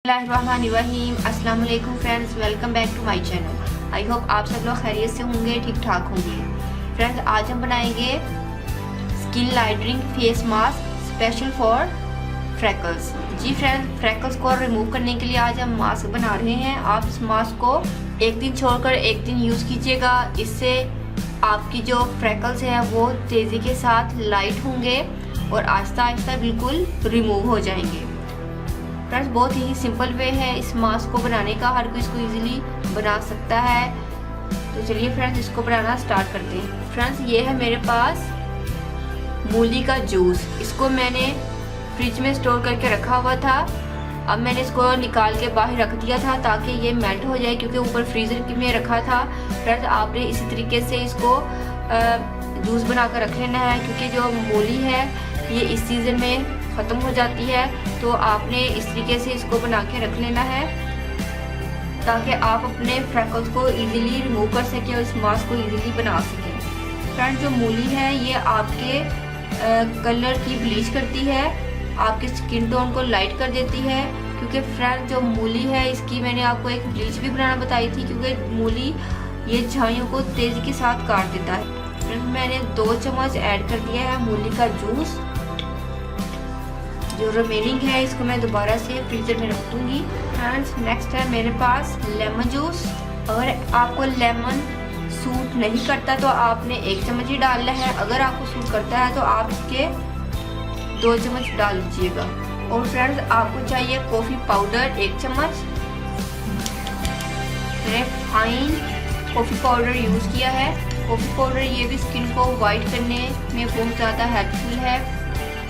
बिस्मिल्लाहिर्रहमानिर्रहीम। अस्सलाम वालेकुम friends, welcome back to my channel. I hope आप सब लोग खैरियत से होंगे, ठीक ठाक होंगे। फ्रेंड्स, आज हम बनाएंगे skin lightening face mask special for freckles. जी फ्रेंड्स, फ्रैकल्स को रिमूव करने के लिए आज हम मास्क बना रहे हैं। आप इस मास्क को एक दिन छोड़कर एक दिन यूज़ कीजिएगा। इससे आपकी जो फ्रैकल्स हैं वो तेज़ी के साथ लाइट होंगे और आहिस्ता आहिस्ता बिल्कुल रिमूव हो जाएंगे। फ्रेंड्स, बहुत ही सिंपल वे है इस मास्क को बनाने का, हर कोई इसको इजीली बना सकता है। तो चलिए फ्रेंड्स, इसको बनाना स्टार्ट करते हैं। फ्रेंड्स, ये है मेरे पास मूली का जूस। इसको मैंने फ्रिज में स्टोर करके रखा हुआ था। अब मैंने इसको निकाल के बाहर रख दिया था ताकि ये मेल्ट हो जाए, क्योंकि ऊपर फ्रीज़र में रखा था। फ्रेंड्स, आपने इसी तरीके से इसको जूस बना कर रख लेना है, क्योंकि जो मूली है ये इस सीज़न में ख़त्म हो जाती है। तो आपने इस तरीके से इसको बना के रख लेना है ताकि आप अपने फ्रैकल्स को इजीली रिमूव कर सकें और इस मास्क को इजीली बना सकें। फ्रेंड्स, जो मूली है ये आपके कलर की ब्लीच करती है, आपके स्किन टोन को लाइट कर देती है। क्योंकि फ्रेंड्स, जो मूली है इसकी मैंने आपको एक ब्लीच भी बनाना बताई थी, क्योंकि मूली ये झाइयों को तेज़ी के साथ काट देता है। फ्रेंड्स, मैंने 2 चम्मच ऐड कर दिया है मूली का जूस। जो रिमेनिंग है इसको मैं दोबारा से फ्रीजर में रख दूँगी। फ्रेंड्स, नेक्स्ट है मेरे पास लेमन जूस। अगर आपको लेमन सूट नहीं करता तो आपने 1 चम्मच ही डालना है। अगर आपको सूट करता है तो आप इसके 2 चम्मच डाल लीजिएगा। और फ्रेंड्स, आपको चाहिए कॉफ़ी पाउडर 1 चम्मच। मैंने फाइन कॉफ़ी पाउडर यूज़ किया है। कॉफ़ी पाउडर ये भी स्किन को वाइट करने में बहुत ज़्यादा हेल्पफुल है,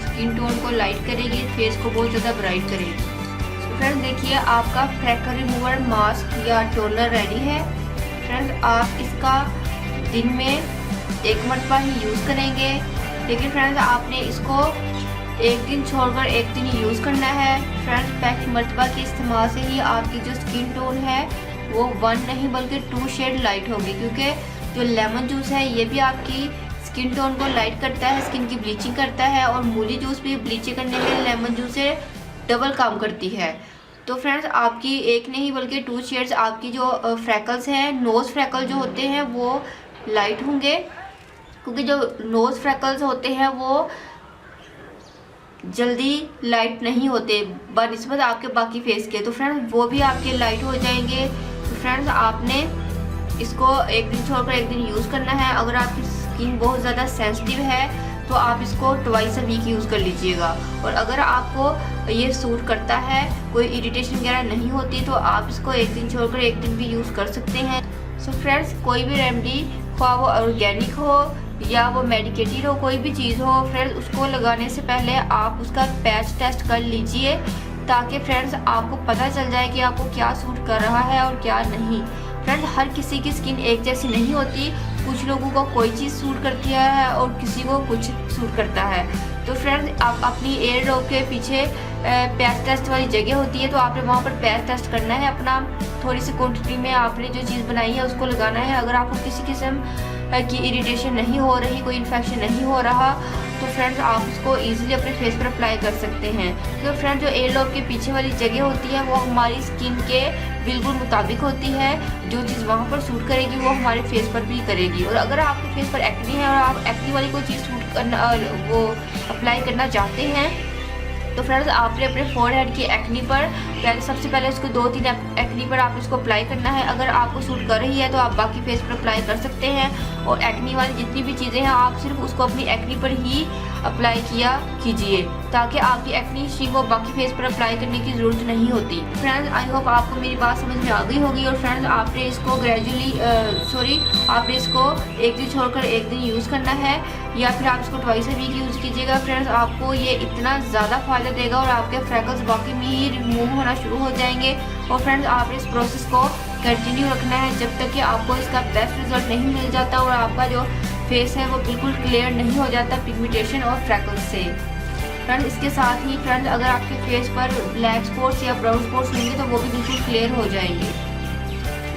स्किन टोन को लाइट करेगी, फेस को बहुत ज़्यादा ब्राइट करेगी। तो फ्रेंड्स, देखिए आपका फ्रैकल रिमूवर मास्क या टोनर रेडी है। फ्रेंड्स, आप इसका दिन में 1 मरतबा ही यूज़ करेंगे, लेकिन फ्रेंड्स आपने इसको एक दिन छोड़कर एक दिन यूज़ करना है। फ्रेंड्स, पहली मरतबा के इस्तेमाल से ही आपकी जो स्किन टोन है वो 1 नहीं बल्कि 2 शेड लाइट होगी, क्योंकि जो लेमन जूस है ये भी आपकी स्किन टोन को लाइट करता है, स्किन की ब्लीचिंग करता है, और मूली जूस भी ब्लीचिंग करने में लेमन जूस से डबल काम करती है। तो फ्रेंड्स, आपकी एक नहीं बल्कि 2 शेड्स आपकी जो फ्रैकल्स हैं, नोज़ फ्रैकल जो होते हैं वो लाइट होंगे, क्योंकि जो नोज़ फ्रैकल्स होते हैं वो जल्दी लाइट नहीं होते बनिस्बत आपके बाकी फेस के। तो फ्रेंड्स, वो भी आपके लाइट हो जाएंगे। तो फ्रेंड्स, आपने इसको एक दिन छोड़कर एक दिन यूज़ करना है। अगर आपकी स्किन बहुत ज़्यादा सेंसिटिव है तो आप इसको ट्वाइस अ वीक यूज़ कर लीजिएगा। और अगर आपको ये सूट करता है, कोई इरिटेशन वगैरह नहीं होती, तो आप इसको एक दिन छोड़कर एक दिन भी यूज़ कर सकते हैं। सो फ्रेंड्स, कोई भी रेमेडी, ख्वाह वो ऑर्गेनिक हो या वो मेडिकेटेड हो, कोई भी चीज़ हो, फ्रेंड्स उसको लगाने से पहले आप उसका पैच टेस्ट कर लीजिए, ताकि फ्रेंड्स आपको पता चल जाए कि आपको क्या सूट कर रहा है और क्या नहीं। फ्रेंड्स, हर किसी की स्किन एक जैसी नहीं होती, कुछ लोगों को कोई चीज़ सूट करती है और किसी को कुछ सूट करता है। तो फ्रेंड्स, आप अपनी एयर ड्रॉप के पीछे पैच टेस्ट वाली जगह होती है, तो आपने वहाँ पर पैच टेस्ट करना है अपना। थोड़ी सी क्वांटिटी में आपने जो चीज़ बनाई है उसको लगाना है। अगर आपको किसी किस्म की इरिटेशन नहीं हो रही, कोई इन्फेक्शन नहीं हो रहा, तो फ्रेंड्स आप उसको इजीली अपने फेस पर अप्लाई कर सकते हैं। तो फ्रेंड्स, जो एयर ड्रॉप के पीछे वाली जगह होती है वो हमारी स्किन के बिल्कुल मुताबिक होती है। जो चीज़ वहाँ पर सूट करेगी वो हमारे फेस पर भी करेगी। और अगर आपके फेस पर एक्नी है और आप एक्नी वाली कोई चीज़ सूट करना वो अप्लाई करना चाहते हैं, तो फ्रेंड्स आपने अपने फोरहेड की एक्नी पर सबसे पहले उसको 2-3 एक्नी पर आप इसको अप्लाई करना है। अगर आपको सूट कर रही है तो आप बाकी फेस पर अप्लाई कर सकते हैं। और एक्नी वाली जितनी भी चीज़ें हैं आप सिर्फ उसको अपनी एक्नी पर ही अप्लाई किया कीजिए, ताकि आपकी एक्नी स्टिंग को बाकी फेस पर अप्लाई करने की ज़रूरत नहीं होती। फ्रेंड्स, आई होप आपको मेरी बात समझ में आ गई होगी। और फ्रेंड्स, आपने इसको आपने इसको एक दिन छोड़कर एक दिन यूज़ करना है, या फिर आप इसको ट्वाइस अ वीक यूज़ कीजिएगा। फ्रेंड्स, आपको ये इतना ज़्यादा फ़ायदा देगा और आपके फ्रैकल्स बाकी में ही रिमूव होना शुरू हो जाएंगे। और फ्रेंड्स, आपने इस प्रोसेस को कंटिन्यू रखना है जब तक कि आपको इसका बेस्ट रिजल्ट नहीं मिल जाता और आपका जो फेस है वो बिल्कुल क्लियर नहीं हो जाता पिगमेंटेशन और फ्रैकल्स से। फ्रेंड्स, इसके साथ ही फ्रेंड्स अगर आपके फेस पर ब्लैक स्पॉट्स या ब्राउन स्पॉट्स होंगे तो वो भी बिल्कुल क्लियर हो जाएंगे।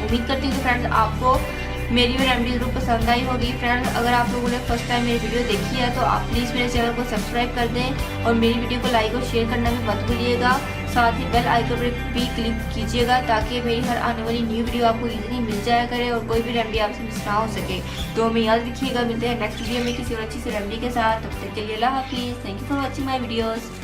उम्मीद करती हूँ कि फ्रेंड्स आपको मेरी भी रेमेडी जरूर पसंद आई होगी। फ्रेंड्स, अगर आप लोगों ने फर्स्ट टाइम मेरी वीडियो देखी है तो आप प्लीज़ मेरे चैनल को सब्सक्राइब कर दें और मेरी वीडियो को लाइक और शेयर करना भी मत भूलिएगा। साथ ही बेल आइकन पर भी क्लिक कीजिएगा ताकि मेरी हर आने वाली न्यू वीडियो आपको इजीली मिल जाया करे और कोई भी रेमेडी आपसे मिस ना हो सके। तो हमें याद रखिएगा, मिलते हैं नेक्स्ट वीडियो में किसी और अच्छी सी रेमेडी के साथ। तब तक के लिए अल्लाह हाफिज़। Thank you for watching my videos.